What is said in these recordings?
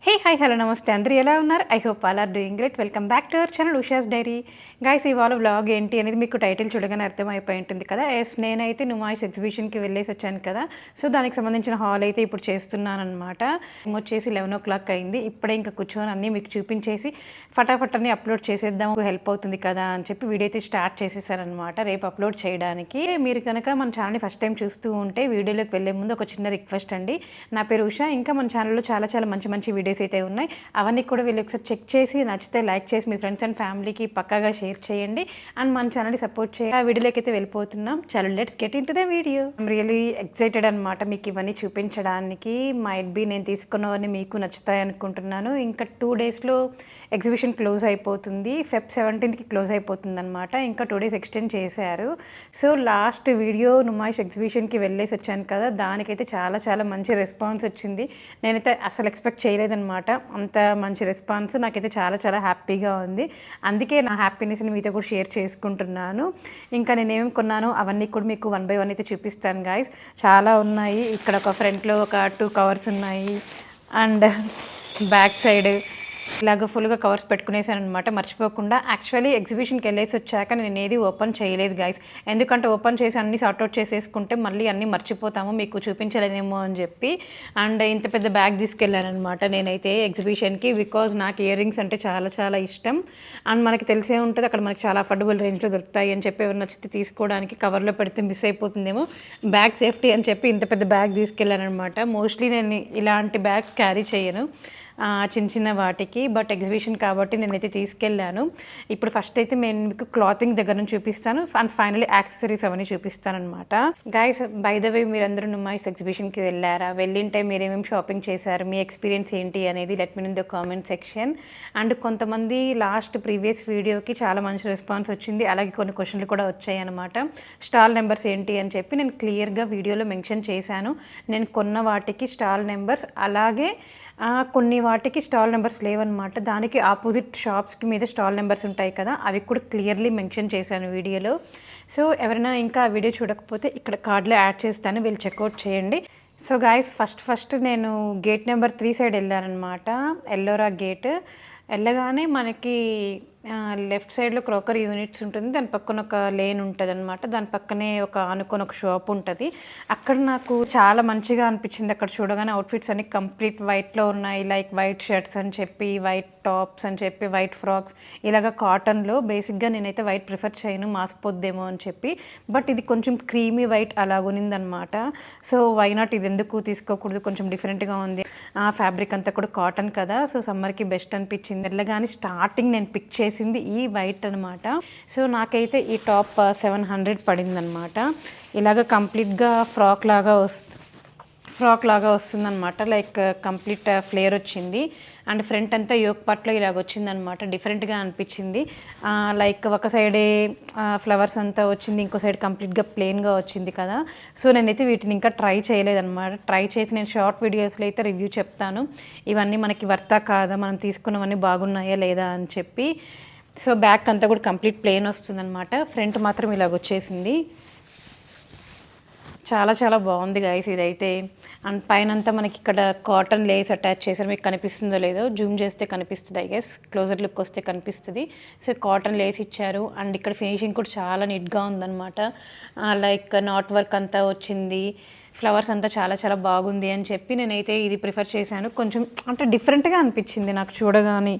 Hey hi hello నమస్తే అందరూ ఎలా ఉన్నారు? I hope all are doing great. Welcome back to our channel Usha's diary. Guys ఇవాళ vlog ఏంటి అనేది మీకు టైటిల్ చూడగానే అర్థమైపోయి ఉంటుంది కదా. నేనైతే నుమాయిష్ ఎగ్జిబిషన్కి వెళ్ళేసి వచ్చాను కదా. సో దానికి సంబంధించిన హాల్ అయితే ఇప్పుడు చేస్తున్నాను అనమాట. వచ్చేసి 11 అయింది. ఇప్పుడే ఇంకా కూర్చొని అన్నీ మీకు చూపించేసి ఫటాఫట్ అన్ని అప్లోడ్ చేసేద్దాం, హెల్ప్ అవుతుంది కదా అని చెప్పి వీడియో అయితే స్టార్ట్ చేసేసారనమాట రేపు అప్లోడ్ చేయడానికి. మీరు కనుక మన ఛానల్ని ఫస్ట్ టైం చూస్తూ ఉంటే వీడియోలోకి వెళ్ళే ముందు ఒక చిన్న రిక్వెస్ట్ అండి. నా పేరు ఉషా. ఇంకా మన ఛానల్లో చాలా మంచి మంచి వీడియోస్ అయితే ఉన్నాయి. అవన్నీ కూడా వీళ్ళు ఒకసారి చెక్ చేసి నచ్చితే లైక్ చేసి మీ ఫ్రెండ్స్ అండ్ ఫ్యామిలీకి పక్కాగా షేర్ చేయండి అండ్ మన ఛానల్ని సపోర్ట్ చేయండి. ఆ వీడియోలోకి అయితే వెళ్ళిపోతున్నాం. చలో let's get in to the video. I'm really excited అనమాట మీకు ఇవన్నీ చూపించడానికి. మైట్ బీ నేను తీసుకున్నవన్నీ మీకు నచ్చుతాయి అనుకుంటున్నాను. ఇంకా 2 డేస్లో ఎగ్జిబిషన్ క్లోజ్ అయిపోతుంది. Feb 17కి క్లోజ్ అయిపోతుంది అనమాట. ఇంకా 2 డేస్ ఎక్స్టెండ్ చేశారు. సో లాస్ట్ వీడియో నుమాయిష్ ఎగ్జిబిషన్కి వెళ్ళేసి వచ్చాను కదా, దానికైతే చాలా మంచి రెస్పాన్స్ వచ్చింది. నేనైతే అసలు ఎక్స్పెక్ట్ చేయలేదన్నమాట. అంత మంచి రెస్పాన్స్ నాకైతే చాలా హ్యాపీగా ఉంది. అందుకే నా హ్యాపీనెస్ని మీతో కూడా షేర్ చేసుకుంటున్నాను. ఇంకా నేనేమేమి కొన్నానో అవన్నీ కూడా మీకు 1 by 1 అయితే చూపిస్తాను గాయస్. చాలా ఉన్నాయి. ఇక్కడ ఒక ఫ్రంట్లో ఒక 2 కవర్స్ ఉన్నాయి అండ్ బ్యాక్ సైడ్ ఇలాగ ఫుల్గా కవర్స్ పెట్టుకునేసాను అనమాట మర్చిపోకుండా. యాక్చువల్లీ ఎగ్జిబిషన్కి వెళ్ళేసి వచ్చాక నేను ఏది ఓపెన్ చేయలేదు గైస్. ఎందుకంటే ఓపెన్ చేసి అన్ని సార్ట్అవుట్ చేసేసుకుంటే మళ్ళీ అన్నీ మర్చిపోతాము, మీకు చూపించలేనేమో అని చెప్పి. అండ్ ఇంత పెద్ద బ్యాగ్ తీసుకెళ్ళాను అనమాట నేనైతే ఎగ్జిబిషన్కి. బికాజ్ నాకు ఇయర్ రింగ్స్ అంటే చాలా ఇష్టం. అండ్ మనకి తెలిసే ఉంటుంది అక్కడ మనకి చాలా అఫోర్డబుల్ రేంజ్లో దొరుకుతాయి అని చెప్పి ఎవరు నచ్చితే తీసుకోవడానికి, కవర్లో పెడితే మిస్ అయిపోతుందేమో బ్యాగ్ సేఫ్టీ అని చెప్పి ఇంత పెద్ద బ్యాగ్ తీసుకెళ్ళాను అనమాట. మోస్ట్లీ నేను ఇలాంటి బ్యాగ్ క్యారీ చేయను చిన్న వాటికి, బట్ ఎగ్జిబిషన్ కాబట్టి నేనైతే తీసుకెళ్ళాను. ఇప్పుడు ఫస్ట్ అయితే నేను మీకు క్లాతింగ్ దగ్గర నుంచి చూపిస్తాను అండ్ ఫైనల్లీ యాక్సెసరీస్ అవన్నీ చూపిస్తాను అనమాట. గైస్ బై ద వే మీరందరూ నుమాయిష్ ఎగ్జిబిషన్కి వెళ్ళారా? వెళ్ళింటే మీరేమేమి షాపింగ్ చేశారు, మీ ఎక్స్పీరియన్స్ ఏంటి అనేది let me in the comment section. And కొంతమంది లాస్ట్ ప్రీవియస్ వీడియోకి చాలా మంచి రెస్పాన్స్ వచ్చింది. అలాగే కొన్ని క్వశ్చన్లు కూడా వచ్చాయి అనమాట. స్టాల్ నెంబర్స్ ఏంటి అని చెప్పి నేను క్లియర్గా వీడియోలో మెన్షన్ చేశాను. నేను కొన్న వాటికి స్టాల్ నెంబర్స్, అలాగే కొన్ని వాటికి స్టాల్ నెంబర్స్ లేవన్నమాట. దానికి ఆపోజిట్ షాప్స్కి మీద స్టాల్ నెంబర్స్ ఉంటాయి కదా, అవి కూడా క్లియర్లీ మెన్షన్ చేశాను వీడియోలో. సో ఎవరైనా ఇంకా ఆ వీడియో చూడకపోతే ఇక్కడ కార్డులో యాడ్ చేస్తాను, వీళ్ళు చెక్అవుట్ చేయండి. సో గాయస్ ఫస్ట్ నేను గేట్ నెంబర్ 3 సైడ్ వెళ్ళానమాట. ఎల్లోరా గేట్ వెళ్ళగానే మనకి లెఫ్ట్ సైడ్లో క్రోకరీ యూనిట్స్ ఉంటుంది. దాని పక్కన ఒక లేన్ ఉంటుంది అనమాట. దాని పక్కనే ఆనుకొని ఒక షాప్ ఉంటుంది. అక్కడ నాకు చాలా మంచిగా అనిపించింది. అక్కడ చూడగానే అవుట్ఫిట్స్ అన్ని కంప్లీట్ వైట్లో ఉన్నాయి. లైక్ వైట్ షర్ట్స్ అని చెప్పి, వైట్ టాప్స్ అని చెప్పి, వైట్ ఫ్రాక్స్, ఇలాగ కాటన్లో. బేసిక్గా నేనైతే వైట్ ప్రిఫర్ చేయను, మాసిపోద్దేమో అని చెప్పి. బట్ ఇది కొంచెం క్రీమీ వైట్ అలాగునిందనమాట. సో వై నాట్, ఇది ఎందుకు తీసుకోకూడదు, కొంచెం డిఫరెంట్గా ఉంది. ఫ్యాబ్రిక్ అంతా కూడా కాటన్ కదా, సో సమ్మర్కి బెస్ట్ అనిపించింది. వెళ్ళగానే స్టార్టింగ్ నేను పిక్ చేసింది ఈ వైట్ అనమాట. సో నాకైతే ఈ టాప్ 700 పడింది అనమాట. ఇలాగ కంప్లీట్గా ఫ్రాక్ లాగా వస్తుందన్నమాట. లైక్ కంప్లీట్ ఫ్లేర్ వచ్చింది అండ్ ఫ్రంట్ అంతా యోక్ పార్ట్లో ఇలాగ వచ్చిందనమాట. డిఫరెంట్గా అనిపించింది. లైక్ ఒక సైడే ఫ్లవర్స్ అంతా వచ్చింది, ఇంకో సైడ్ కంప్లీట్గా ప్లెయిన్గా వచ్చింది కదా. సో నేనైతే వీటిని ఇంకా ట్రై చేయలేదన్నమాట. ట్రై చేసి నేను షార్ట్ వీడియోస్లో అయితే రివ్యూ చెప్తాను, ఇవన్నీ మనకి వర్తా కాదా, మనం తీసుకున్నవన్నీ బాగున్నాయా లేదా అని చెప్పి. సో బ్యాక్ అంతా కూడా కంప్లీట్ ప్లెయిన్ వస్తుందన్నమాట. ఫ్రంట్ మాత్రం ఇలాగ వచ్చేసింది. చాలా బాగుంది గైస్ ఇదైతే. అండ్ పైన అంతా మనకి ఇక్కడ కాటన్ లేస్ అటాచ్ చేశారు. మీకు కనిపిస్తుందో లేదో, జూమ్ చేస్తే కనిపిస్తుంది, ఐ గెస్ క్లోజర్ లుక్ వస్తే కనిపిస్తుంది. సో కాటన్ లేస్ ఇచ్చారు అండ్ ఇక్కడ ఫినిషింగ్ కూడా చాలా నీట్గా ఉందన్నమాట. లైక్ నాట్ వర్క్ అంతా వచ్చింది, ఫ్లవర్స్ అంతా చాలా బాగుంది అని చెప్పి నేనైతే ఇది ప్రిఫర్ చేశాను. కొంచెం అంటే డిఫరెంట్గా అనిపించింది నాకు చూడగానే,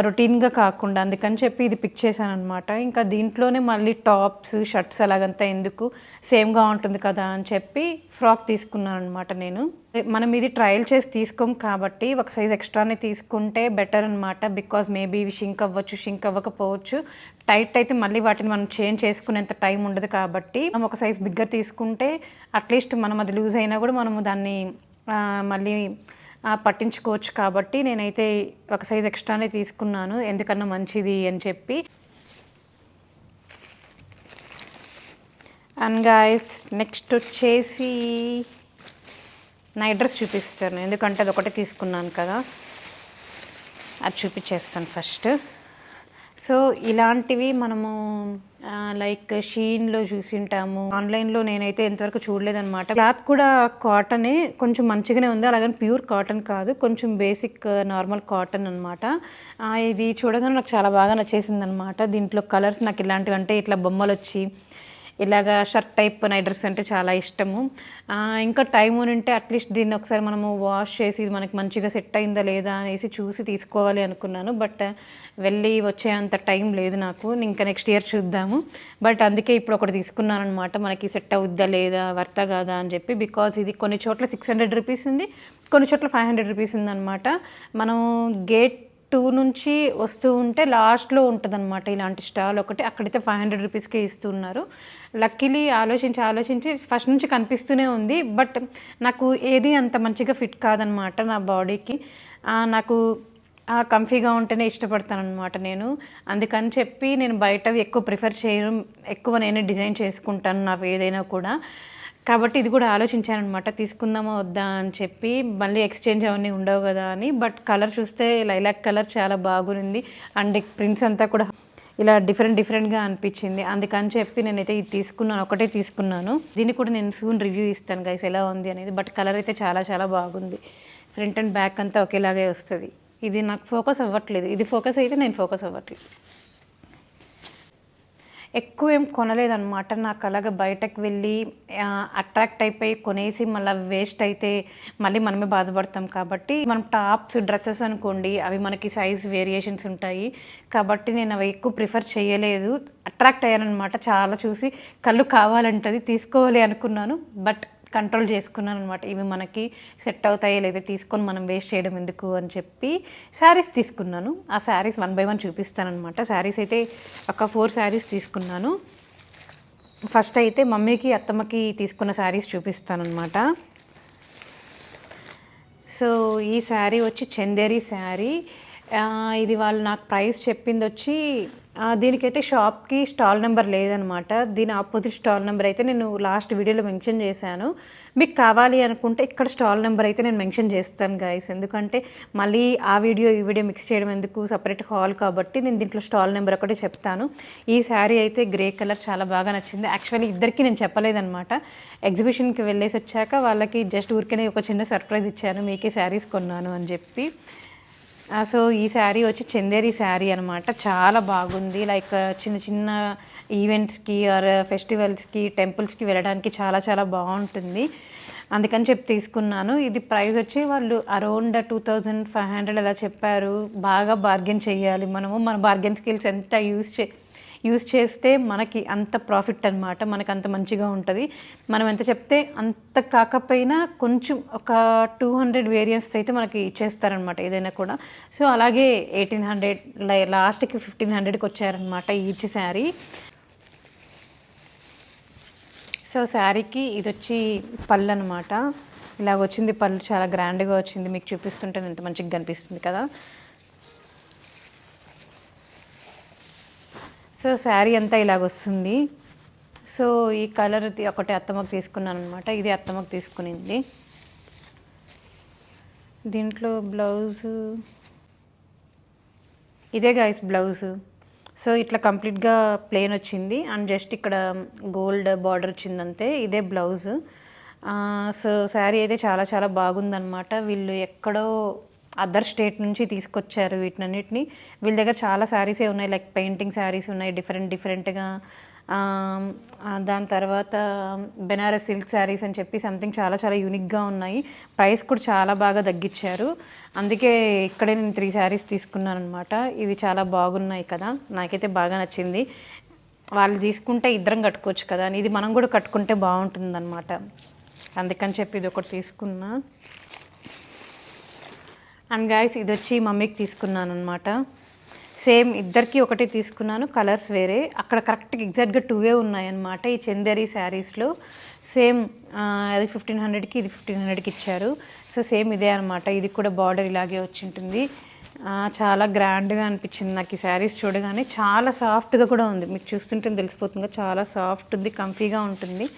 రొటీన్గా కాకుండా, అందుకని చెప్పి ఇది పిక్ చేశాను అనమాట. ఇంకా దీంట్లోనే మళ్ళీ టాప్స్ షర్ట్స్ అలాగంతా ఎందుకు, సేమ్గా ఉంటుంది కదా అని చెప్పి ఫ్రాక్ తీసుకున్నాను అనమాట నేను. మనం ఇది ట్రయల్ చేసి తీసుకోం కాబట్టి ఒక సైజ్ ఎక్స్ట్రానే తీసుకుంటే బెటర్ అనమాట. బికాజ్ మేబీ ఇవి షింక్ అవ్వకపోవచ్చు. టైట్ అయితే మళ్ళీ వాటిని మనం చేంజ్ చేసుకునేంత టైం ఉండదు కాబట్టి మనం ఒక సైజ్ బిగ్గర్ తీసుకుంటే అట్లీస్ట్ మనం అది లూజ్ అయినా కూడా మనము దాన్ని మళ్ళీ పట్టించుకోవచ్చు. కాబట్టి నేనైతే ఒక సైజ్ ఎక్స్ట్రానే తీసుకున్నాను, ఎందుకన్నా మంచిది అని చెప్పి. అండ్ గాయస్ నెక్స్ట్ వచ్చేసి నైట్ డ్రెస్ చూపిస్తాను, ఎందుకంటే అది ఒకటే తీసుకున్నాను కదా, అది చూపించేస్తాను ఫస్ట్. సో ఇలాంటివి మనము లైక్ షీన్‌లో చూసింటాము. ఆన్‌లైన్‌లో నేనైతే ఇంతవరకు చూడలేదనమాట. క్లాత్ కూడా కాటనే కొంచెం మంచిగానే ఉంది. అలాగని ప్యూర్ కాటన్ కాదు. కొంచెం బేసిక్ నార్మల్ కాటన్ అనమాట. ఇది చూడగానే నాకు చాలా బాగా నచ్చేసిందనమాట. దీంట్లో కలర్స్ నాకు ఇలాంటివంటే ఇట్లా బొమ్మలొచ్చి ఇలాగా షర్ట్ టైప్ నైట్ డ్రెస్ అంటే చాలా ఇష్టము. ఇంకా టైం ఉంటే అట్లీస్ట్ దీన్ని ఒకసారి మనము వాష్ చేసి ఇది మనకి మంచిగా సెట్ అయిందా లేదా అనేసి చూసి తీసుకోవాలి అనుకున్నాను. బట్ వెళ్ళి వచ్చే అంత టైం లేదు నాకు. ఇంకా నెక్స్ట్ ఇయర్ చూద్దాము. బట్ అందుకే ఇప్పుడు ఒకటి తీసుకున్నాననమాట. మనకి సెట్ అవుద్దా లేదా, వర్తా కాదా అని చెప్పి. బికాజ్ ఇది కొన్ని చోట్ల 600 రూపీస్ ఉంది, కొన్ని చోట్ల 500 రూపీస్ ఉందనమాట. మనం గేట్ 2 నుంచి వస్తూ ఉంటే లాస్ట్‌లో ఉంటదనమాట ఇలాంటి స్టాల్ ఒకటి. అక్కడైతే 500 రూపీస్‌కే ఇస్తున్నారు. లక్కీలీ ఆలోచించి ఫస్ట్ నుంచి కనిపిస్తూనే ఉంది. బట్ నాకు ఏది అంత మంచిగా ఫిట్ కాదనమాట నా బాడీకి. నాకు కంఫీగా ఉంటేనే ఇష్టపడతాననమాట నేను. అందుకని చెప్పి నేను బయటవి ఎక్కువ ప్రిఫర్ చేయను. ఎక్కువ నేనే డిజైన్ చేసుకుంటాను నావి ఏదైనా కూడా. కాబట్టి ఇది కూడా ఆలోచించాననమాట. తీసుకుందామా వద్దా అని చెప్పి. మళ్ళీ ఎక్స్‌చేంజ్ అవన్నీ ఉండవు గదా అని. బట్ కలర్ చూస్తే లైలాక్ కలర్ చాలా బాగుంది. అండ్ ప్రింట్స్ అంతా కూడా ఇలా డిఫరెంట్‌గా అనిపించింది. అందుకని చెప్పి నేనైతే ఇది తీసుకున్నాను. ఒకటే తీసుకున్నాను. దీన్ని కూడా నేను సూన్ రివ్యూ ఇస్తాను గైస్ ఎలా ఉంది అనేది. బట్ కలర్ అయితే చాలా బాగుంది. ఫ్రంట్ అండ్ బ్యాక్ అంతా ఒకేలాగే వస్తది. ఇది నాకు ఫోకస్ అవ్వట్లేదు. ఇది ఫోకస్ అయితే నేను ఫోకస్ అవ్వట్లేదు. ఎక్కువ ఏం కొనలేదనమాట. నాకు అలాగా బయటకు వెళ్ళి అట్రాక్ట్ అయిపోయి కొనేసి మళ్ళీ వేస్ట్ అయితే మళ్ళీ మనమే బాధపడతాం. కాబట్టి మనం టాప్స్, డ్రెస్సెస్ అనుకోండి అవి మనకి సైజ్ వేరియేషన్స్ ఉంటాయి. కాబట్టి నేను అవి ఎక్కువ ప్రిఫర్ చేయలేదు. అట్రాక్ట్ అయ్యాననమాట. చాలా చూసి కళ్ళు కావాలంటది తీసుకోవాలి అనుకున్నాను. బట్ కంట్రోల్ చేసుకున్నాననమాట. ఇవి మనకి సెట్ అవుతాయో లేదో తీసుకొని మనం వేస్ట్ చేయడం ఎందుకు అని చెప్పి శారీస్ తీసుకున్నాను. ఆ శారీస్ 1 బై 1 చూపిస్తాననమాట. శారీస్ అయితే ఒక 4 శారీస్ తీసుకున్నాను. ఫస్ట్ అయితే మమ్మీకి, అత్తమ్మకి తీసుకున్న శారీస్ చూపిస్తాననమాట. సో ఈ శారీ వచ్చి చందేరి శారీ. ఇది వాళ్ళు నాకు ప్రైస్ చెప్పిందొచ్చి దీనికైతే షాప్‌కి స్టాల్ నెంబర్ లేదనమాట. దీని ఆపోజిట్ స్టాల్ నెంబర్ అయితే నేను లాస్ట్ వీడియోలో మెన్షన్ చేశాను. మీకు కావాలి అనుకుంటే ఇక్కడ స్టాల్ నెంబర్ అయితే నేను మెన్షన్ చేస్తాను గైస్. ఎందుకంటే మళ్ళీ ఆ వీడియో, ఈ వీడియో మిక్స్ చేయడం ఎందుకు, సెపరేట్ హాల్ కాబట్టి నేను దీంట్లో స్టాల్ నెంబర్ ఒకటే చెప్తాను. ఈ శారీ అయితే గ్రే కలర్ చాలా బాగా నచ్చింది. యాక్చువల్లీ ఇద్దరికీ నేను చెప్పలేదనమాట. ఎగ్జిబిషన్‌కి వెళ్ళేసి వచ్చాక వాళ్ళకి జస్ట్ ఊరికనే ఒక చిన్న సర్ప్రైజ్ ఇచ్చాను. మీకే శారీస్ కొన్నాను అని చెప్పి. సో ఈ శారీ వచ్చి చందేరి శారీ అనమాట. చాలా బాగుంది. లైక్ చిన్న ఈవెంట్స్‌కి ఆర్ ఫెస్టివల్స్‌కి, టెంపుల్స్‌కి వెళ్ళడానికి చాలా బాగుంటుంది. అందుకని చెప్పి తీసుకున్నాను. ఇది ప్రైస్ వచ్చి వాళ్ళు అరౌండ్ 2500 అలా చెప్పారు. బాగా బార్గెన్ చేయాలి మనము. మన బార్గెన్ స్కిల్స్ ఎంత యూజ్ చేస్తే మనకి అంత ప్రాఫిట్ అనమాట. మనకు అంత మంచిగా ఉంటుంది. మనం ఎంత చెప్తే అంత కాకపోయినా కొంచెం ఒక 200 వేరియన్స్ అయితే మనకి ఇచ్చేస్తారనమాట ఏదైనా కూడా. సో అలాగే 1800 లాస్ట్‌కి 1500కి వచ్చారనమాట ఈచ్ శారీ. సో శారీకి ఇది వచ్చి పళ్ళు అనమాట. ఇలాగ వచ్చింది పళ్ళు. చాలా గ్రాండ్‌గా వచ్చింది. మీకు చూపిస్తుంటే ఎంత మంచిగా కనిపిస్తుంది కదా. సో శారీ అంతా ఇలాగొస్తుంది. సో ఈ కలర్ ఒకటి అత్తమ్మకి తీసుకున్నాను అనమాట. ఇది అత్తమ్మకి తీసుకునింది. దీంట్లో బ్లౌజు ఇదే గైస్ బ్లౌజు. సో ఇట్లా కంప్లీట్గా ప్లెయిన్ వచ్చింది అండ్ జస్ట్ ఇక్కడ గోల్డ్ బార్డర్ వచ్చిందంతే. ఇదే బ్లౌజు. సో శారీ అయితే చాలా బాగుందనమాట. వీళ్ళు ఎక్కడో అదర్ స్టేట్ నుంచి తీసుకొచ్చారు వీటినన్నిటిని. వీళ్ళ దగ్గర చాలా శారీసే ఉన్నాయి. లైక్ పెయింటింగ్ శారీస్ ఉన్నాయి డిఫరెంట్గా. దాని తర్వాత బెనారస్ సిల్క్ శారీస్ అని చెప్పి సంథింగ్ చాలా యూనిక్గా ఉన్నాయి. ప్రైస్ కూడా చాలా బాగా తగ్గించారు. అందుకే ఇక్కడే నేను 3 శారీస్ తీసుకున్నాను అనమాట. ఇవి చాలా బాగున్నాయి కదా. నాకైతే బాగా నచ్చింది. వాళ్ళు తీసుకుంటే ఇద్దరం కట్టుకోవచ్చు కదా అని. ఇది మనం కూడా కట్టుకుంటే బాగుంటుందన్నమాట. అందుకని చెప్పి ఇది ఒకటి తీసుకున్నా. అండ్ గైస్ ఇది వచ్చి మమ్మీకి తీసుకున్నాను అనమాట. సేమ్ ఇద్దరికి ఒకటే తీసుకున్నాను. కలర్స్ వేరే. అక్కడ కరెక్ట్గా ఎగ్జాక్ట్గా 2 ఉన్నాయన్నమాట ఈ చందేరి శారీస్లో. సేమ్ అది 1500కి ఇది 1500కి ఇచ్చారు. సో సేమ్ ఇదే అనమాట. ఇది కూడా బార్డర్ ఇలాగే వచ్చి ఉంటుంది. చాలా గ్రాండ్గా అనిపించింది నాకు ఈ శారీస్ చూడగానే. చాలా సాఫ్ట్గా కూడా ఉంది. మీకు చూస్తుంటే తెలిసిపోతుంది. చాలా సాఫ్ట్ ఉంది, కంఫీగా ఉంటుంది.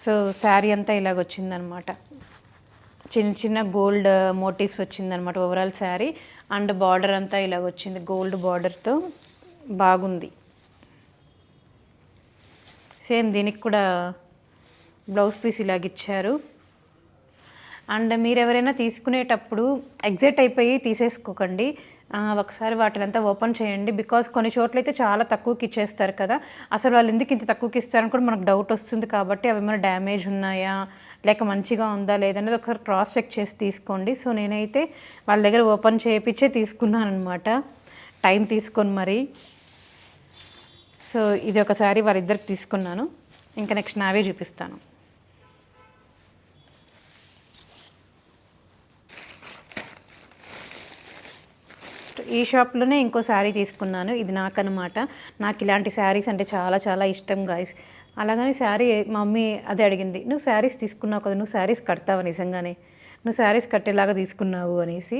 సో శారీ అంతా ఇలాగ వచ్చిందనమాట. చిన్న చిన్న గోల్డ్ మోటివ్స్ వచ్చిందనమాట ఓవరాల్ శారీ. అండ్ బార్డర్ అంతా ఇలాగ వచ్చింది గోల్డ్ బార్డర్తో, బాగుంది. సేమ్ దీనికి కూడా బ్లౌజ్ పీస్ ఇలాగ ఇచ్చారు. అండ్ మీరు ఎవరైనా తీసుకునేటప్పుడు ఎగ్జైట్ అయిపోయి తీసేసుకోకండి. ఒకసారి వాటినంతా ఓపెన్ చేయండి. బికాజ్ కొన్ని చోట్లయితే చాలా తక్కువకి ఇచ్చేస్తారు కదా, అసలు వాళ్ళు ఎందుకు ఇంత తక్కువకి ఇస్తారని కూడా మనకు డౌట్ వస్తుంది. కాబట్టి అవి ఏమైనా డ్యామేజ్ ఉన్నాయా లేక మంచిగా ఉందా లేదనేది ఒకసారి క్రాస్ చెక్ చేసి తీసుకోండి. సో నేనైతే వాళ్ళ దగ్గర ఓపెన్ చేయించే తీసుకున్నాను అనమాట, టైం తీసుకొని మరి. సో ఇది ఒకసారి వాళ్ళిద్దరికి తీసుకున్నాను. ఇంకా నెక్స్ట్ నావే చూపిస్తాను. ఈ షాప్లోనే ఇంకో శారీ తీసుకున్నాను. ఇది నాకనమాట. నాకు ఇలాంటి శారీస్ అంటే చాలా చాలా ఇష్టం గాయస్. అలాగని శారీ మా మమ్మీ అదే అడిగింది, నువ్వు శారీస్ తీసుకున్నావు కదా, నువ్వు శారీస్ కడతావు నిజంగానే, నువ్వు శారీస్ కట్టేలాగా తీసుకున్నావు అనేసి.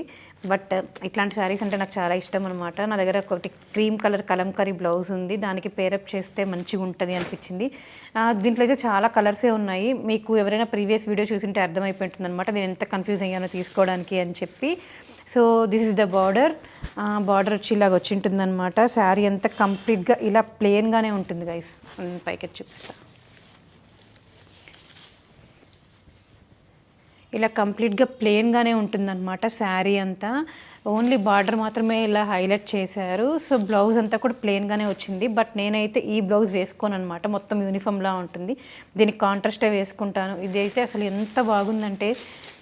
బట్ ఇట్లాంటి శారీస్ అంటే నాకు చాలా ఇష్టం అనమాట. నా దగ్గర ఒకటి క్రీమ్ కలర్ కలంకరీ బ్లౌజ్ ఉంది, దానికి పేరప్ చేస్తే మంచిగా ఉంటుంది అనిపించింది. దీంట్లో అయితే చాలా కలర్సే ఉన్నాయి. మీకు ఎవరైనా ప్రీవియస్ వీడియో చూసింటే అర్థమైపోతుంది అనమాట నేను ఎంత కన్ఫ్యూజ్ అయ్యానో తీసుకోవడానికి అని చెప్పి. So this is the border. Border వచ్చి ఇలాగ వచ్చి ఉంటుంది అనమాట. శారీ అంతా కంప్లీట్గా ఇలా ప్లెయిన్గానే ఉంటుంది గైస్. పైకి చూపిస్తా. ఇలా కంప్లీట్గా ప్లెయిన్గానే ఉంటుందన్నమాట శారీ అంతా. ఓన్లీ బార్డర్ మాత్రమే ఇలా హైలైట్ చేశారు. సో బ్లౌజ్ అంతా కూడా ప్లెయిన్గానే వచ్చింది. బట్ నేనైతే ఈ బ్లౌజ్ వేసుకోను అనమాట, మొత్తం యూనిఫామ్లా ఉంటుంది. దీనికి కాంట్రాస్టే వేసుకుంటాను. ఇది అయితే అసలు ఎంత బాగుందంటే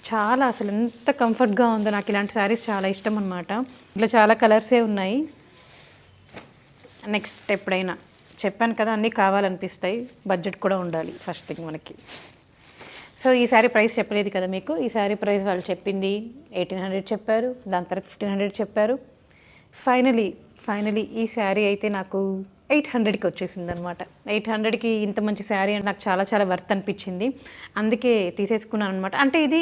చాలా, అసలు ఎంత కంఫర్ట్గా ఉందో. నాకు ఇలాంటి శారీస్ చాలా ఇష్టం అనమాట. ఇట్లా చాలా కలర్సే ఉన్నాయి. నెక్స్ట్ ఎప్పుడైనా చెప్పాను కదా అన్నీ కావాలనిపిస్తాయి, బడ్జెట్ కూడా ఉండాలి ఫస్ట్ థింగ్ మనకి. సో ఈ శారీ ప్రైస్ చెప్పలేదు కదా మీకు. ఈ శారీ ప్రైస్ వాళ్ళు చెప్పింది 1800 చెప్పారు, దాని తర్వాత 1500 చెప్పారు. ఫైనలీ ఈ శారీ అయితే నాకు 800కి వచ్చేసింది అనమాట. 800కి ఇంత మంచి శారీ అంటే నాకు చాలా చాలా వర్త్ అనిపించింది. అందుకే తీసేసుకున్నాను అనమాట. అంటే ఇది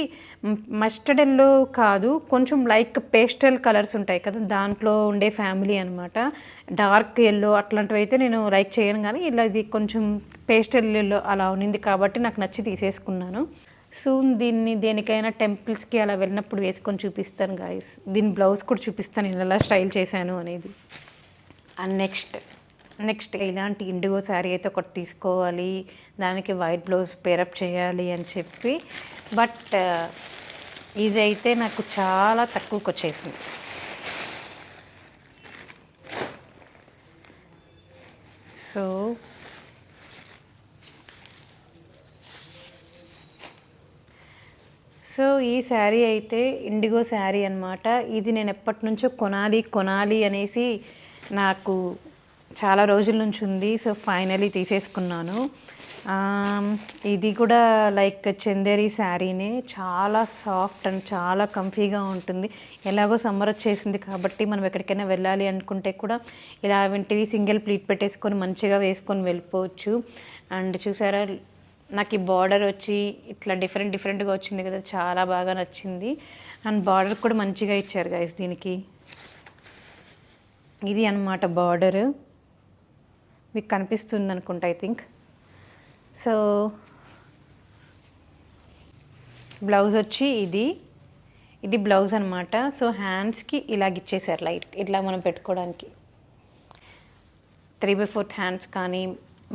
మస్టర్డ్ ఎల్లో కాదు, కొంచెం లైక్ పేస్టల్ కలర్స్ ఉంటాయి కదా, దాంట్లో ఉండే ఫ్యామిలీ అనమాట. డార్క్ ఎల్లో అట్లాంటివి అయితే నేను లైక్ చేయను, కానీ ఇలా ఇది కొంచెం పేస్టల్ ఎల్లో అలా ఉన్నింది కాబట్టి నాకు నచ్చి తీసేసుకున్నాను. సూన్ దీన్ని దేనికైనా టెంపుల్స్కి అలా వెళ్ళినప్పుడు వేసుకొని చూపిస్తాను గాయస్. దీని బ్లౌజ్ కూడా చూపిస్తాను నేను ఎలా స్టైల్ చేశాను అనేది. అండ్ నెక్స్ట్ ఇలాంటి ఇండిగో శారీ అయితే ఒకటి తీసుకోవాలి, దానికి వైట్ బ్లౌజ్ పేరప్ చేయాలి అని చెప్పి. బట్ ఇదైతే నాకు చాలా తక్కువకి వచ్చేసింది. సో ఈ శారీ అయితే ఇండిగో శారీ అనమాట. ఇది నేను ఎప్పటి నుంచో కొనాలి అనేసి నాకు చాలా రోజుల నుంచి ఉంది. సో ఫైనలీ తీసేసుకున్నాను. ఇది కూడా లైక్ చందేరి శారీనే, చాలా సాఫ్ట్ అండ్ చాలా కంఫీగా ఉంటుంది. ఎలాగో సమ్మర్ వచ్చేసింది కాబట్టి మనం ఎక్కడికైనా వెళ్ళాలి అనుకుంటే కూడా ఇలా వెంటనే సింగిల్ ప్లీట్ పెట్టేసుకొని మంచిగా వేసుకొని వెళ్ళిపోవచ్చు. అండ్ చూసారా నాకు ఈ బార్డర్ వచ్చి ఇట్లా డిఫరెంట్గా వచ్చింది కదా, చాలా బాగా నచ్చింది. అండ్ బార్డర్ కూడా మంచిగా ఇచ్చారు గైస్ దీనికి. ఇది అన్నమాట బార్డర్, మీకు కనిపిస్తుంది అనుకుంటా ఐ థింక్. సో బ్లౌజ్ వచ్చి ఇది బ్లౌజ్ అనమాట. సో హ్యాండ్స్కి ఇలాగ ఇచ్చేసారు లైట్, ఇట్లా మనం పెట్టుకోవడానికి 3/4 హ్యాండ్స్ కానీ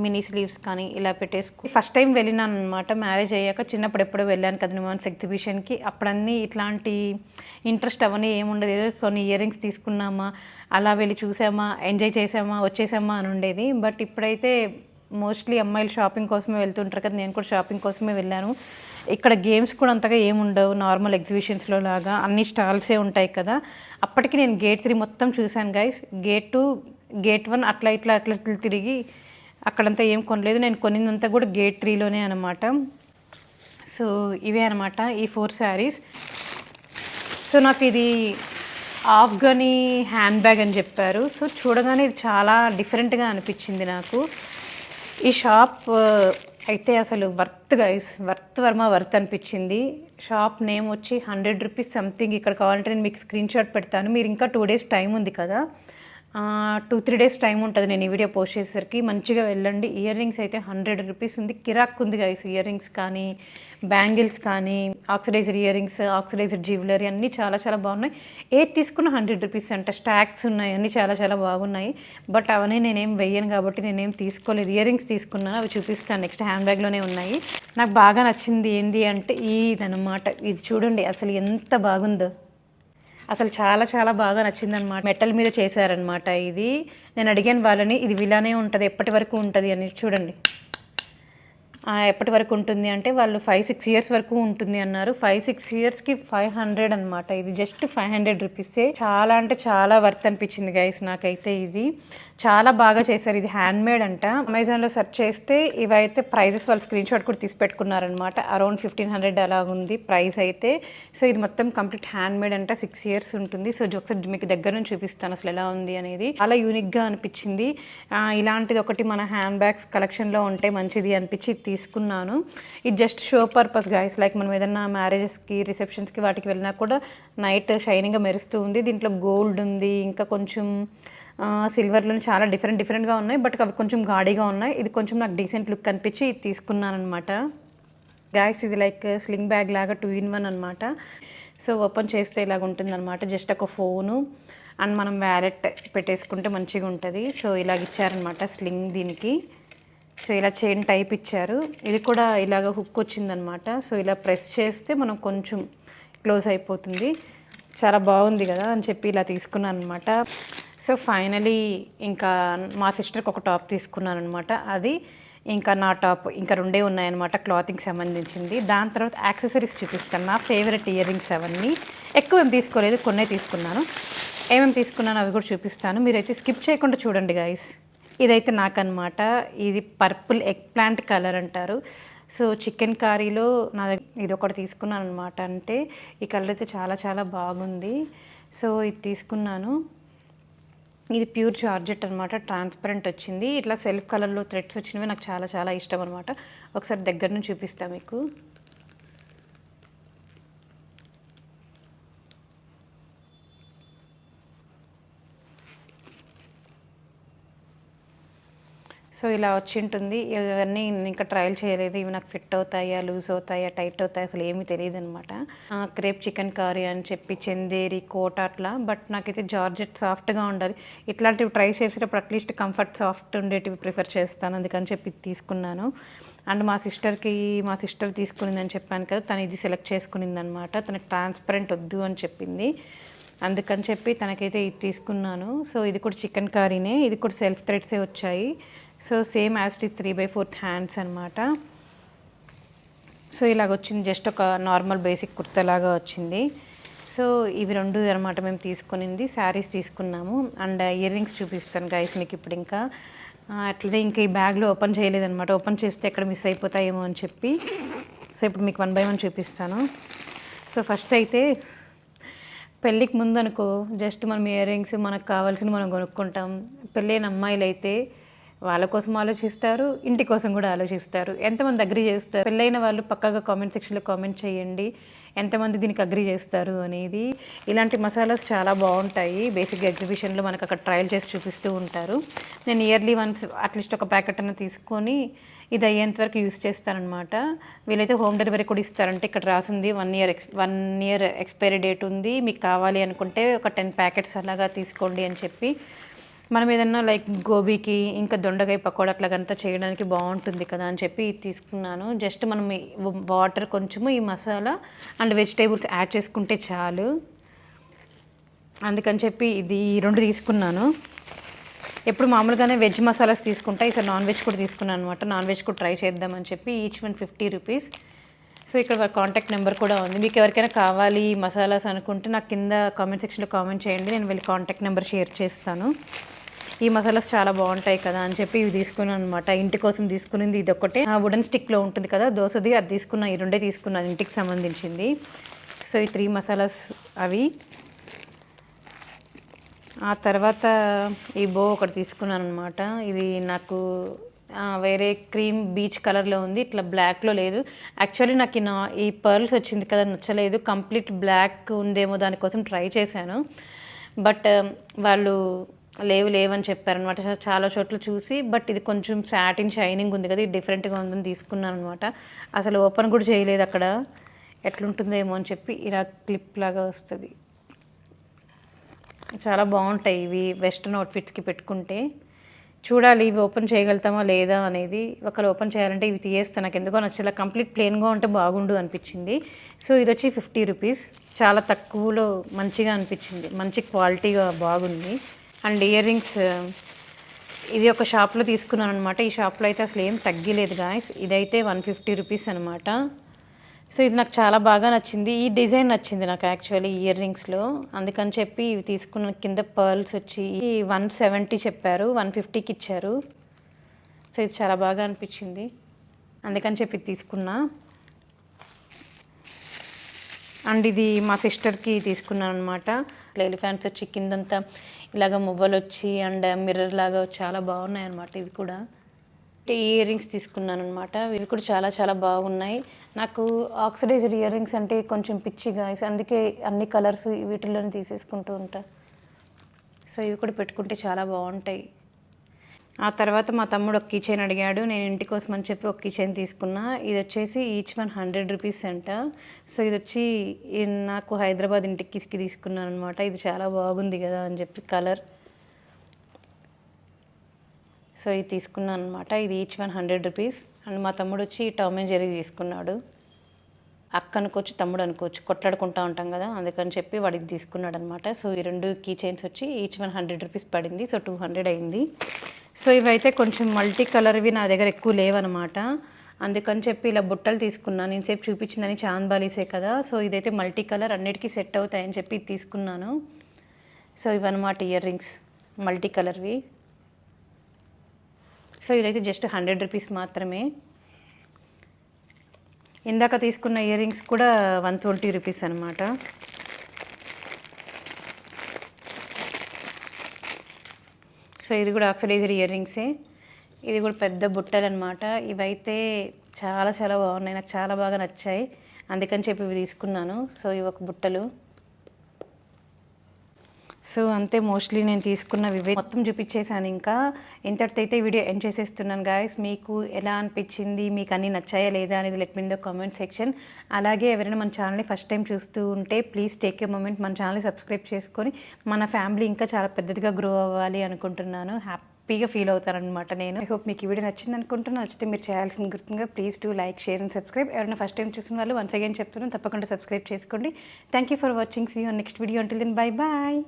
మినీ స్లీవ్స్ కానీ ఇలా పెట్టేసుకు. ఫస్ట్ టైం వెళ్ళినాను అనమాట మ్యారేజ్ అయ్యాక. చిన్నప్పుడు ఎప్పుడో వెళ్ళాను కదా న్యూమాన్స్ ఎగ్జిబిషన్కి, అప్పుడన్నీ ఇట్లాంటి ఇంట్రెస్ట్ అవన్నీ ఏముండదు. ఏదో కొన్ని ఇయర్ రింగ్స్ తీసుకున్నామా, అలా వెళ్ళి చూసామా, ఎంజాయ్ చేసామా, వచ్చేసామా అని ఉండేది. బట్ ఇప్పుడైతే మోస్ట్లీ అమ్మాయిలు షాపింగ్ కోసమే వెళ్తుంటారు కదా, నేను కూడా షాపింగ్ కోసమే వెళ్ళాను. ఇక్కడ గేమ్స్ కూడా అంతగా ఏముండవు, నార్మల్ ఎగ్జిబిషన్స్లో లాగా అన్ని స్టాల్సే ఉంటాయి కదా. అప్పటికి నేను గేట్ 3 మొత్తం చూశాను గైస్. గేట్ 2, గేట్ 1 అట్లా తిరిగి అక్కడంతా ఏం కొనలేదు. నేను కొనిందంతా కూడా గేట్ 3లోనే అనమాట. సో ఇవే అనమాట ఈ 4 శారీస్. సో నాకు ఇది ఆఫ్ఘనీ హ్యాండ్ బ్యాగ్ అని చెప్పారు. సో చూడగానే ఇది చాలా డిఫరెంట్గా అనిపించింది నాకు. ఈ షాప్ అయితే అసలు వర్త్ గైస్, వర్త్ అనిపించింది. షాప్ నేమ్ వచ్చి 100 రూపీస్ సంథింగ్. ఇక్కడ కావాలంటే నేను మీకు స్క్రీన్ షాట్ పెడతాను. మీరు ఇంకా 2 డేస్ టైం ఉంది కదా, 2-3 డేస్ టైం ఉంటుంది నేను ఈ వీడియో పోస్ట్ చేసేసరికి. మంచిగా వెళ్ళండి. ఇయర్ రింగ్స్ అయితే 100 రూపీస్ ఉంది. కిరాక్ ఉంది గైస్. ఇయర్ రింగ్స్ కానీ, బ్యాంగిల్స్ కానీ, oxidised ear rings, oxidised jewellery అన్నీ చాలా చాలా బాగున్నాయి. ఏది తీసుకున్న 100 రూపీస్ అంట. స్టాక్స్ ఉన్నాయి, అన్నీ చాలా చాలా బాగున్నాయి. బట్ అవన్నీ నేనేం వెయ్యను కాబట్టి నేనేం తీసుకోలేదు. ఇయర్ రింగ్స్ తీసుకున్నాను, అవి చూపిస్తాను నెక్స్ట్. హ్యాండ్ బ్యాగ్లోనే ఉన్నాయి. నాకు బాగా నచ్చింది ఏంటి అంటే ఇదనమాట. ఇది చూడండి అసలు ఎంత బాగుందో. అసలు చాలా చాలా బాగా నచ్చిందనమాట. మెటల్ మీద చేశారనమాట ఇది. నేను అడిగాను వాళ్ళని, ఇది ఇలానే ఉంటుంది ఎప్పటి వరకు ఉంటుంది అని. చూడండి ఎప్పటి వరకు ఉంటుంది అంటే వాళ్ళు 5-6 ఇయర్స్ వరకు ఉంటుంది అన్నారు. 5-6 ఇయర్స్కి 500 అనమాట. ఇది జస్ట్ 500 రూపీసే. చాలా అంటే చాలా వర్త్ అనిపించింది గైస్ నాకైతే. ఇది చాలా బాగా చేశారు. ఇది హ్యాండ్ మేడ్ అంట. అమెజాన్లో సెర్చ్ చేస్తే ఇవైతే ప్రైజెస్ వాళ్ళు స్క్రీన్ షాట్ కూడా తీసి పెట్టుకున్నారనమాట. అరౌండ్ 1500 అలా ఉంది ప్రైస్ అయితే. సో ఇది మొత్తం కంప్లీట్ హ్యాండ్ మేడ్ అంట. 6 ఇయర్స్ ఉంటుంది. సో ఒకసారి మీకు దగ్గర నుంచి చూపిస్తాను అసలు ఎలా ఉంది అనేది. చాలా యూనిక్గా అనిపించింది. ఇలాంటిది ఒకటి మన హ్యాండ్ బ్యాగ్స్ కలెక్షన్లో ఉంటే మంచిది అనిపించి తీసుకున్నాను. ఇది just show purpose guys. Like మనం ఏదైనా మ్యారేజెస్కి, రిసెప్షన్స్కి వాటికి వెళ్ళినా కూడా నైట్ షైనింగ్గా మెరుస్తూ ఉంది. దీంట్లో గోల్డ్ ఉంది, ఇంకా కొంచెం సిల్వర్లో చాలా డిఫరెంట్గా ఉన్నాయి. బట్ అవి కొంచెం గాడిగా ఉన్నాయి. ఇది కొంచెం నాకు డీసెంట్ లుక్ అనిపించి ఇది తీసుకున్నాను అనమాట. గైస్ ఇది లైక్ స్లింగ్ బ్యాగ్ లాగా 2-in-1 అనమాట. సో ఓపెన్ చేస్తే ఇలాగ ఉంటుంది అనమాట. జస్ట్ ఒక ఫోను అండ్ మనం వ్యాలెట్ పెట్టేసుకుంటే మంచిగా ఉంటుంది. సో ఇలాగ ఇచ్చారనమాట స్లింగ్ దీనికి. సో ఇలా చైన్ టైప్ ఇచ్చారు. ఇది కూడా ఇలాగ హుక్ వచ్చిందనమాట. సో ఇలా ప్రెస్ చేస్తే మనం కొంచెం క్లోజ్ అయిపోతుంది. చాలా బాగుంది కదా అని చెప్పి ఇలా తీసుకున్నాను అనమాట. సో ఫైనలీ ఇంకా మా సిస్టర్కి ఒక టాప్ తీసుకున్నాను అనమాట. అది ఇంకా నా టాప్ ఇంకా 2 ఉన్నాయన్నమాట క్లాతింగ్కి సంబంధించింది. దాని తర్వాత యాక్సెసరీస్ చూపిస్తాను. నా ఫేవరెట్ ఇయర్ రింగ్స్ అవన్నీ. ఎక్కువ ఏం తీసుకోలేదు, కొన్నే తీసుకున్నాను. ఏమేమి తీసుకున్నాను అవి కూడా చూపిస్తాను. మీరైతే స్కిప్ చేయకుండా చూడండి గైస్. ఇదైతే నాకన్నమాట. ఇది పర్పుల్ ఎగ్ ప్లాంట్ కలర్ అంటారు. సో చికెన్ కర్రీలో ఇది ఒకటి తీసుకున్నాను అనమాట. అంటే ఈ కలర్ అయితే చాలా చాలా బాగుంది. సో ఇది తీసుకున్నాను. ఇది ప్యూర్ జార్జెట్ అనమాట. ట్రాన్స్పరెంట్ వచ్చింది. ఇట్లా సెల్ఫ్ కలర్లో థ్రెడ్స్ వచ్చినవి నాకు చాలా చాలా ఇష్టం అనమాట. ఒకసారి దగ్గర నుంచి చూపిస్తాను మీకు. సో ఇలా వచ్చి ఉంటుంది. ఇవన్నీ ఇంకా ట్రయల్ చేయలేదు. ఇవి నాకు ఫిట్ అవుతాయా, లూజ్ అవుతాయా, టైట్ అవుతాయా అసలు ఏమీ తెలియదు అనమాట. క్రేప్ చికెన్ కర్రీ అని చెప్పి చందేరి కోట అట్లా. బట్ నాకైతే జార్జెట్ సాఫ్ట్గా ఉండాలి. ఇట్లాంటివి ట్రై చేసేటప్పుడు అట్లీస్ట్ కంఫర్ట్ సాఫ్ట్ ఉండేటివి ప్రిఫర్ చేస్తాను. అందుకని చెప్పి తీసుకున్నాను. అండ్ మా సిస్టర్ తీసుకునిందని చెప్పాను కదా, తను ఇది సెలెక్ట్ చేసుకునింది అనమాట. తనకి ట్రాన్స్పరెంట్ వద్దు అని చెప్పింది. అందుకని చెప్పి తనకైతే ఇది తీసుకున్నాను. సో ఇది కూడా చికెన్ కర్రీనే. ఇది కూడా సెల్ఫ్ థ్రెడ్సే వచ్చాయి. So same as it is 3/4 hands అనమాట. సో ఇలాగ వచ్చింది. జస్ట్ ఒక నార్మల్ బేసిక్ కుర్తాలాగా వచ్చింది. సో ఇవి 2 అనమాట మేము తీసుకునింది. శారీస్ తీసుకున్నాము. అండ్ ఇయర్ రింగ్స్ చూపిస్తాను గైస్ మీకు ఇప్పుడు. ఇంకా అట్లనే ఇంకా ఈ బ్యాగ్లో ఓపెన్ చేయలేదన్నమాట. ఓపెన్ చేస్తే ఎక్కడ మిస్ అయిపోతాయేమో అని చెప్పి. సో ఇప్పుడు మీకు 1 by 1 చూపిస్తాను. సో ఫస్ట్ అయితే పెళ్ళికి ముందు అనుకో జస్ట్ మనం ఇయర్ రింగ్స్ మనకు కావాల్సినవి మనం కొనుక్కుంటాం. పెళ్ళైన అమ్మాయిలు అయితే వాళ్ళ కోసం ఆలోచిస్తారు, ఇంటి కోసం కూడా ఆలోచిస్తారు. ఎంతమంది అగ్రీ చేస్తారు? పెళ్ళైన వాళ్ళు పక్కాగా కామెంట్ సెక్షన్లో కామెంట్ చేయండి ఎంతమంది దీనికి అగ్రీ చేస్తారు అనేది. ఇలాంటి మసాలాస్ చాలా బాగుంటాయి. బేసిక్గా ఎగ్జిబిషన్లో మనకు అక్కడ ట్రయల్ చేసి చూపిస్తూ ఉంటారు. నేను ఇయర్లీ వన్స్ అట్లీస్ట్ ఒక ప్యాకెట్ అన్న తీసుకొని ఇది అయ్యేంత వరకు యూస్ చేస్తానమాట. వీళ్ళైతే హోమ్ డెలివరీ కూడా ఇస్తారంటే ఇక్కడ రాసింది 1 year ఎక్స్పైరీ డేట్ ఉంది. మీకు కావాలి అనుకుంటే ఒక 10 ప్యాకెట్స్ అలాగా తీసుకోండి అని చెప్పి. మనం ఏదన్నా లైక్ గోబీకి ఇంకా దొండకాయ పకోడా అట్లాగంతా చేయడానికి బాగుంటుంది కదా అని చెప్పి తీసుకున్నాను. జస్ట్ మనం వాటర్ కొంచెము ఈ మసాలా అండ్ వెజిటేబుల్స్ యాడ్ చేసుకుంటే చాలు. అందుకని చెప్పి ఇది 2 తీసుకున్నాను. ఎప్పుడు మామూలుగానే వెజ్ మసాలాస్ తీసుకుంటా, ఈసారి నాన్ వెజ్ కూడా తీసుకున్నాను అనమాట. నాన్ వెజ్ కూడా ట్రై చేద్దామని చెప్పి ఈచ్ 150 రూపీస్. సో ఇక్కడ కాంటాక్ట్ నెంబర్ కూడా ఉంది. మీకు ఎవరికైనా కావాలి మసాలాస్ అనుకుంటే నాకు కింద కామెంట్ సెక్షన్లో కామెంట్ చేయండి. నేను వెళ్ళి కాంటాక్ట్ నెంబర్ షేర్ చేస్తాను. ఈ మసాలాస్ చాలా బాగుంటాయి కదా అని చెప్పి ఇవి తీసుకున్నాను అనమాట. ఇంటి కోసం తీసుకునింది ఇది ఒకటే. వుడెన్ స్టిక్లో ఉంటుంది కదా దోశది, అది తీసుకున్నా. ఈ 2 తీసుకున్నాను ఇంటికి సంబంధించింది. సో ఈ 3 మసాలాస్ అవి. ఆ తర్వాత ఈ బో ఒకటి తీసుకున్నాను అనమాట. ఇది నాకు వేరే క్రీమ్ బీచ్ కలర్లో ఉంది, ఇట్లా బ్లాక్లో లేదు. యాక్చువల్లీ నాకు ఈ పర్ల్స్ వచ్చింది కదా నచ్చలేదు. కంప్లీట్ బ్లాక్ ఉందేమో దానికోసం ట్రై చేశాను. బట్ వాళ్ళు లేవని చెప్పారనమాట. చాలా చోట్ల చూసి బట్ ఇది కొంచెం సాటిన్ షైనింగ్ ఉంది కదా, ఇది డిఫరెంట్గా ఉందని తీసుకున్నాను అనమాట. అసలు ఓపెన్ కూడా చేయలేదు అక్కడ, ఎట్లుంటుందేమో అని చెప్పి. ఇలా క్లిప్ లాగా వస్తుంది. చాలా బాగుంటాయి ఇవి వెస్ట్రన్ అవుట్ఫిట్స్కి పెట్టుకుంటే. చూడాలి ఇవి ఓపెన్ చేయగలుగుతామా లేదా అనేది. ఒకవేళ ఓపెన్ చేయాలంటే ఇవి తీయేస్తాను, నాకు ఎందుకో నచ్చలా, కంప్లీట్ ప్లెయిన్గా ఉంటే బాగుండు అనిపించింది. సో ఇది వచ్చి 50 రూపీస్, చాలా తక్కువలో మంచిగా అనిపించింది, మంచి క్వాలిటీగా బాగుంది. అండ్ ఇయర్ రింగ్స్ ఇది ఒక షాప్లో తీసుకున్నాను అనమాట. ఈ షాప్లో అయితే అసలు ఏం తగ్గలేదు గాయస్. ఇదైతే 150 రూపీస్ అనమాట. సో ఇది నాకు చాలా బాగా నచ్చింది. ఈ డిజైన్ నచ్చింది నాకు యాక్చువల్లీ ఇయర్ రింగ్స్లో, అందుకని చెప్పి ఇవి తీసుకున్న. కింద పర్ల్స్ వచ్చి 170 చెప్పారు, 150కి ఇచ్చారు. సో ఇది చాలా బాగా అనిపించింది, అందుకని చెప్పి తీసుకున్నా. అండ్ ఇది మా సిస్టర్కి తీసుకున్నాను అనమాట. ఎలిఫెంట్స్ వచ్చి కిందంతా ఇలాగ మువ్వలు వచ్చి అండ్ మిర్రర్ లాగా చాలా బాగున్నాయి అనమాట. ఇవి కూడా ఇయర్ రింగ్స్ తీసుకున్నాను అనమాట. ఇవి కూడా చాలా చాలా బాగున్నాయి. నాకు ఆక్సిడైజ్డ్ ఇయర్ రింగ్స్ అంటే కొంచెం పిచ్చి గాయస్, అందుకే అన్ని కలర్స్ వీటిల్లోనే తీసేసుకుంటూ ఉంటా. సో ఇవి కూడా పెట్టుకుంటే చాలా బాగుంటాయి. ఆ తర్వాత మా తమ్ముడు ఒక కీచైన్ అడిగాడు, నేను ఇంటి కోసం అని చెప్పి ఒక కీచైన్ తీసుకున్నా. ఇది వచ్చేసి ఈచ్ 100 రూపీస్ అంట. సో ఇది వచ్చి నాకు హైదరాబాద్ ఇంటికి తీసుకున్నాను అనమాట. ఇది చాలా బాగుంది కదా అని చెప్పి కలర్. సో ఇది తీసుకున్నాను అనమాట. ఇది ఈచ్ 100 రూపీస్. అండ్ మా తమ్ముడు వచ్చి టామ్ అండ్ జెర్రీ తీసుకున్నాడు. అక్క అనుకోవచ్చు, తమ్ముడు అనుకోవచ్చు, కొట్లాడుకుంటూ ఉంటాం కదా, అందుకని చెప్పి వాడికి తీసుకున్నాడు అనమాట. సో ఈ 2 కీ చైన్స్ వచ్చి ఈచ్ 100 రూపీస్ పడింది. సో 200 అయింది. సో ఇవైతే కొంచెం మల్టీ కలర్వి నా దగ్గర ఎక్కువ లేవన్నమాట, అందుకని చెప్పి ఇలా బుట్టలు తీసుకున్నాను. నేను సేపు చూపించిందని చాంద్బాలీసే కదా, సో ఇదైతే మల్టీ కలర్ అన్నిటికీ సెట్ అవుతాయని చెప్పి తీసుకున్నాను. సో ఇవన్నమాట ఇయర్ రింగ్స్ మల్టీ కలర్వి. సో ఇదైతే జస్ట్ 100 రూపీస్ మాత్రమే. ఇందాక తీసుకున్న ఇయర్ రింగ్స్ కూడా 120 రూపీస్ అనమాట. సో ఇది కూడా ఆక్సిడైజ్డ్ ఇయర్ రింగ్సే. ఇది కూడా పెద్ద బుట్టలు అనమాట. ఇవైతే చాలా చాలా బాగున్నాయి, నాకు చాలా బాగా నచ్చాయి, అందుకని చెప్పి ఇవి తీసుకున్నాను. సో ఇవి ఒక బుట్టలు. సో అంతే, మోస్ట్లీ నేను తీసుకున్నవి మొత్తం చూపించేసాను. ఇంకా ఇంతటితో అయితే వీడియో ఎండ్ చేసేస్తున్నాను గాయస్. మీకు ఎలా అనిపించింది, మీకు అన్నీ నచ్చాయా లేదా అనేది let me in the comment section. అలాగే ఎవరైనా మన ఛానల్ని ఫస్ట్ టైం చూస్తూ ఉంటే ప్లీజ్ టేక్ ఏ మూమెంట్ మన ఛానల్ని సబ్స్క్రైబ్ చేసుకొని మన ఫ్యామిలీ ఇంకా చాలా పెద్దదిగా గ్రో అవ్వాలి అనుకుంటున్నాను. హ్యాపీగా ఫీల్ అవుతారనమాట నేను. ఐ హోప్ మీకు ఈ వీడియో నచ్చింది అనుకుంటున్నాను. నచ్చితే మీరు చేయాల్సిన గుర్తుందిగా please do like, share and subscribe. ఎవరైనా ఫస్ట్ టైం చూసిన వాళ్ళు వన్స్ అగైన్ చెప్తున్నాను, తప్పకుండా సబ్స్క్రైబ్ చేసుకోండి. Thank you for watching. See you next video. Until then bye bye.